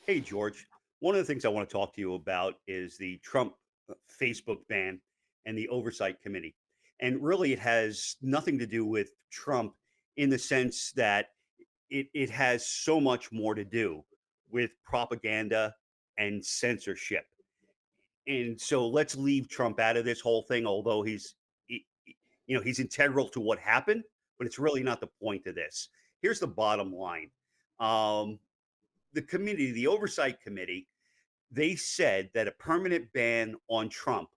Hey, George. One of the things I want to talk to you about is the Trump Facebook ban and the Oversight Committee. And really, it has nothing to do with Trump in the sense that it has so much more to do with propaganda and censorship. And so let's leave Trump out of this whole thing, although he's integral to what happened, but it's really not the point of this. Here's the bottom line. Um, the committee, the Oversight Committee, they said that a permanent ban on Trump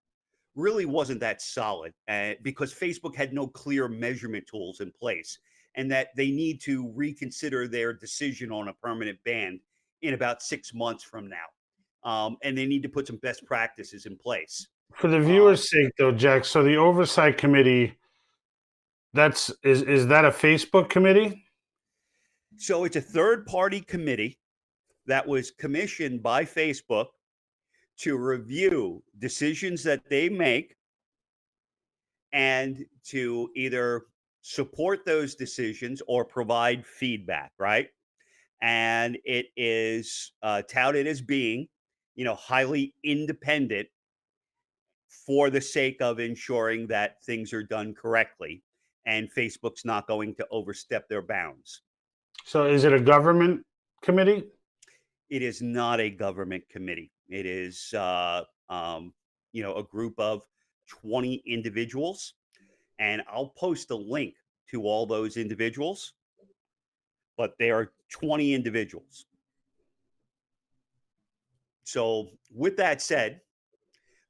really wasn't that solid because Facebook had no clear measurement tools in place, and that they need to reconsider their decision on a permanent ban in about 6 months from now. And they need to put some best practices in place. For the Uh, viewers' sake, though, Jack, so the oversight committee, is that a Facebook committee? so it's a third party committee that was commissioned by Facebook to review decisions that they make and to either support those decisions or provide feedback, right? And it is touted as being, highly independent for the sake of ensuring that things are done correctly, and Facebook's not going to overstep their bounds. So is it a government committee? It is not a government committee. It is, a group of 20 individuals, and I'll post a link to all those individuals. But there are 20 individuals. So, with that said,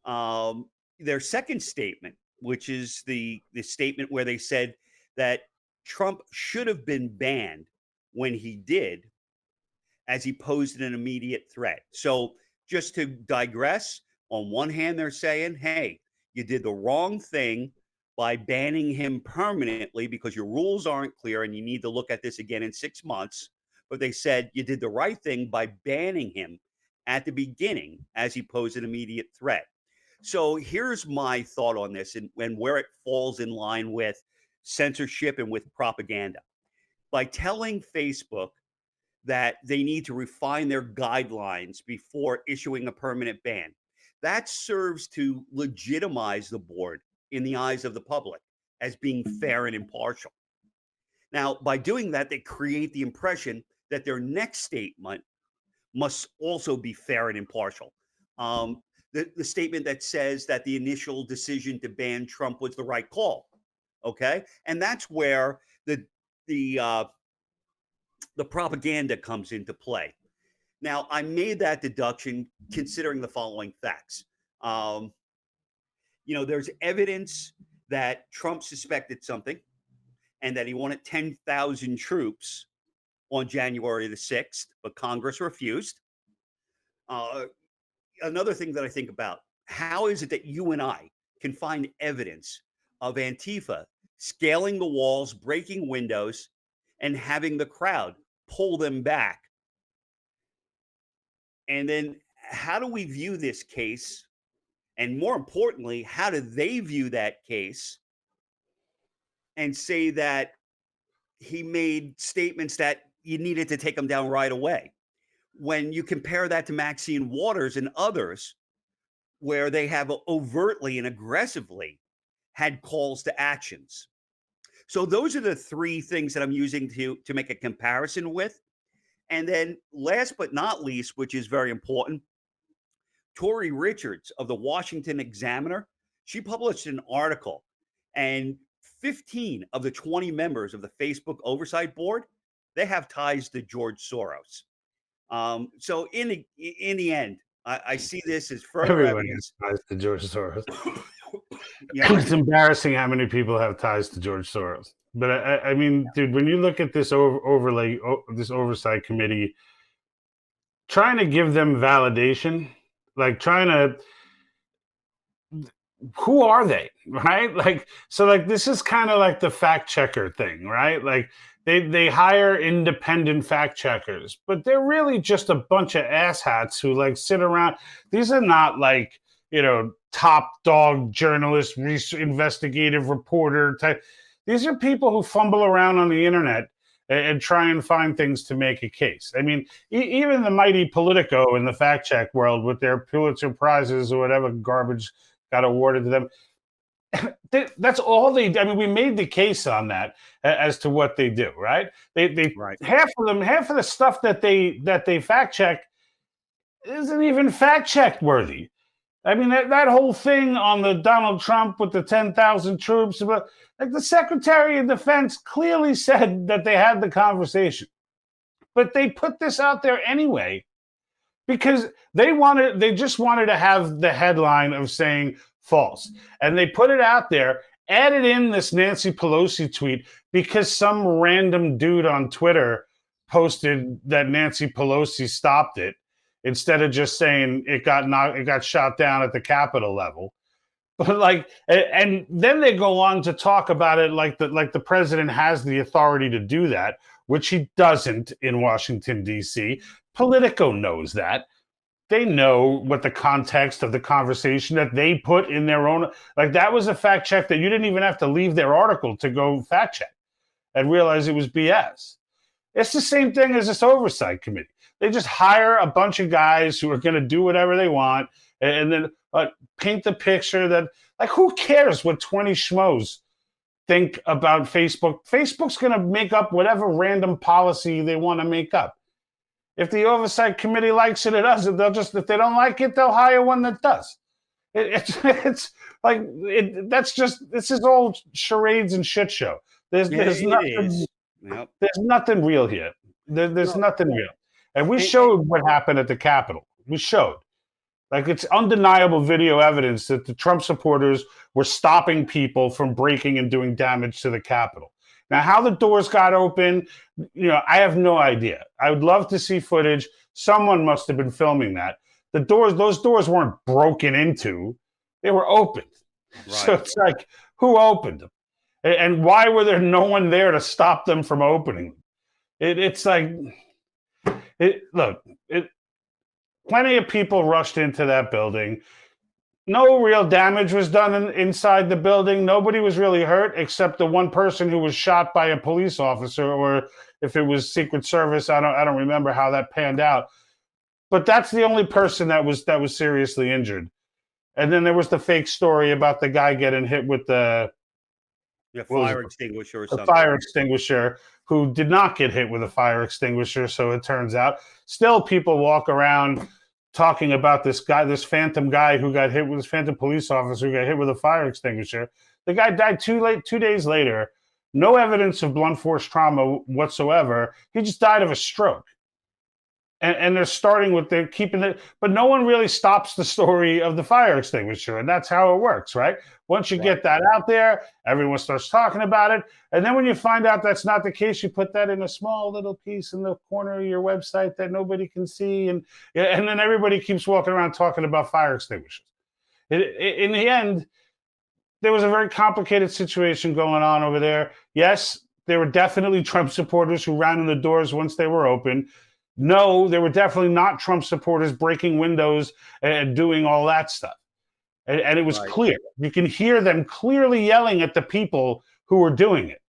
their second statement, which is the statement where they said that Trump should have been banned when he did, as he posed an immediate threat. So, just to digress, on one hand, they're saying, hey, you did the wrong thing by banning him permanently because your rules aren't clear and you need to look at this again in 6 months. But they said you did the right thing by banning him at the beginning as he posed an immediate threat. So here's my thought on this and where it falls in line with censorship and with propaganda. By telling Facebook that they need to refine their guidelines before issuing a permanent ban. That serves to legitimize the board in the eyes of the public as being fair and impartial. Now, by doing that, they create the impression that their next statement must also be fair and impartial. The statement that says that the initial decision to ban Trump was the right call. Okay, and that's where the uh, the propaganda comes into play. Now, I made that deduction considering the following facts. Um, there's evidence that Trump suspected something and that he wanted 10,000 troops on January the 6th, but Congress refused. Uh, Another thing that I think about, how is it that you and I can find evidence of Antifa scaling the walls, breaking windows, and having the crowd pull them back? And then how do we view this case? And more importantly, how do they view that case and say that he made statements that you needed to take him down right away? When you compare that to Maxine Waters and others, where they have overtly and aggressively had calls to actions. So those are the three things that I'm using to make a comparison with. And then last but not least, which is very important, Tori Richards of the Washington Examiner, she published an article, and 15 of the 20 members of the Facebook Oversight Board, they have ties to George Soros. So in the end, I see this as further Everyone evidence. has ties to George Soros. Yeah, It's embarrassing how many people have ties to George Soros. But I mean, dude, when you look at this this oversight committee, trying to give them validation, like trying to, who are they, right? Like, so like this is kind of like the fact checker thing, right? Like they hire independent fact checkers, but they're really just a bunch of asshats who like sit around. These are not like, top dog journalist, investigative reporter type. These are people who fumble around on the internet and try and find things to make a case. I mean, even the mighty Politico in the fact check world with their Pulitzer prizes or whatever garbage got awarded to them, that's all they. I mean, we made the case on that as to what they do, right? They Right. half of the stuff that they fact check isn't even fact check worthy. I mean, that whole thing on the Donald Trump with the 10,000 troops, but like the Secretary of Defense clearly said that they had the conversation, but they put this out there anyway because they just wanted to have the headline of saying false. And they put it out there, added in this Nancy Pelosi tweet because some random dude on Twitter posted that Nancy Pelosi stopped it instead of just saying it got shot down at the Capitol level. But like, and then they go on to talk about it like the president has the authority to do that, which he doesn't in Washington D.C. Politico knows that. They know what the context of the conversation that they put in their own, like that was a fact check that you didn't even have to leave their article to go fact check and realize it was BS. It's the same thing as this oversight committee. They just hire a bunch of guys who are going to do whatever they want and then paint the picture that, like, who cares what 20 schmoes think about Facebook? Facebook's going to make up whatever random policy they want to make up. If the oversight committee likes it, it does. If they don't like it, they'll hire one that does. It's like this is all charades and shit show. There's nothing. Yep. There's nothing real here. There's No. nothing real. And we showed what happened at the Capitol. We showed. Like, it's undeniable video evidence that the Trump supporters were stopping people from breaking and doing damage to the Capitol. Now, how the doors got open, I have no idea. I would love to see footage. Someone must have been filming that. Those doors weren't broken into. They were opened. Right. So it's like, who opened them? And why were there no one there to stop them from opening them? It's like, plenty of people rushed into that building. No real damage was done inside the building. Nobody was really hurt except the one person who was shot by a police officer, or if it was Secret Service, I don't remember how that panned out. But that's the only person that was seriously injured. And then there was the fake story about the guy getting hit with the fire extinguisher or something. Fire extinguisher, who did not get hit with a fire extinguisher, so it turns out. Still, people walk around talking about this phantom guy who got hit with this phantom police officer who got hit with a fire extinguisher. The guy died 2 days later. No evidence of blunt force trauma whatsoever. He just died of a stroke. And they're starting with keeping it, but no one really stops the story of the fire extinguisher. And that's how it works, right? Once you get that out there, everyone starts talking about it. And then when you find out that's not the case, you put that in a small little piece in the corner of your website that nobody can see. And then everybody keeps walking around talking about fire extinguishers. In the end, there was a very complicated situation going on over there. Yes, there were definitely Trump supporters who ran in the doors once they were open. No, there were definitely not Trump supporters breaking windows and doing all that stuff. And it was clear. You can hear them clearly yelling at the people who were doing it,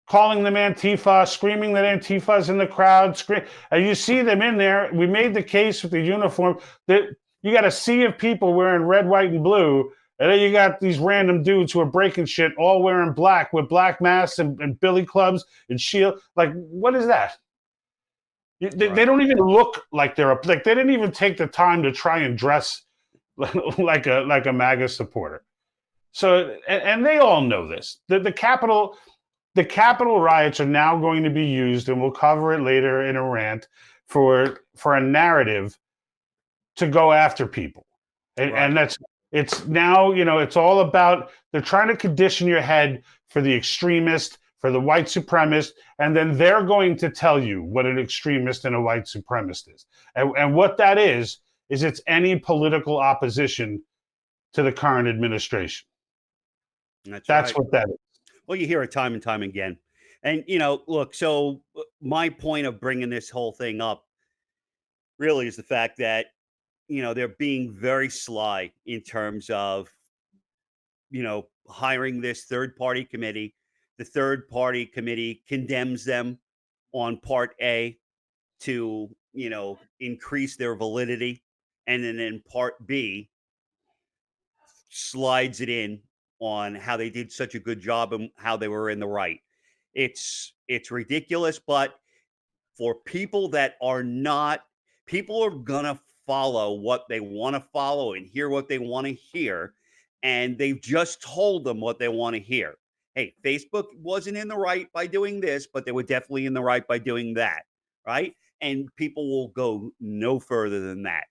calling them Antifa, screaming that Antifa's in the crowd. And you see them in there. We made the case with the uniform that you got a sea of people wearing red, white, and blue. And then you got these random dudes who are breaking shit, all wearing black with black masks and billy clubs and shield. Like, what is that? They don't even look like they didn't even take the time to try and dress like a MAGA supporter. So, and they all know this. The Capitol riots are now going to be used, and we'll cover it later in a rant, for a narrative to go after people. And it's now, it's all about, they're trying to condition your head for the extremist, for the white supremacist, and then they're going to tell you what an extremist and a white supremacist is. And what that is it's any political opposition to the current administration. That's right. What that is. Well, you hear it time and time again. And, look, so my point of bringing this whole thing up really is the fact that, they're being very sly in terms of, hiring this third-party committee The third party committee condemns them on part A to, increase their validity. And then in part B, slides it in on how they did such a good job and how they were in the right. It's ridiculous, but for people that are not, people are gonna follow what they want to follow and hear what they want to hear, and they've just told them what they want to hear. Hey, Facebook wasn't in the right by doing this, but they were definitely in the right by doing that, right? And people will go no further than that.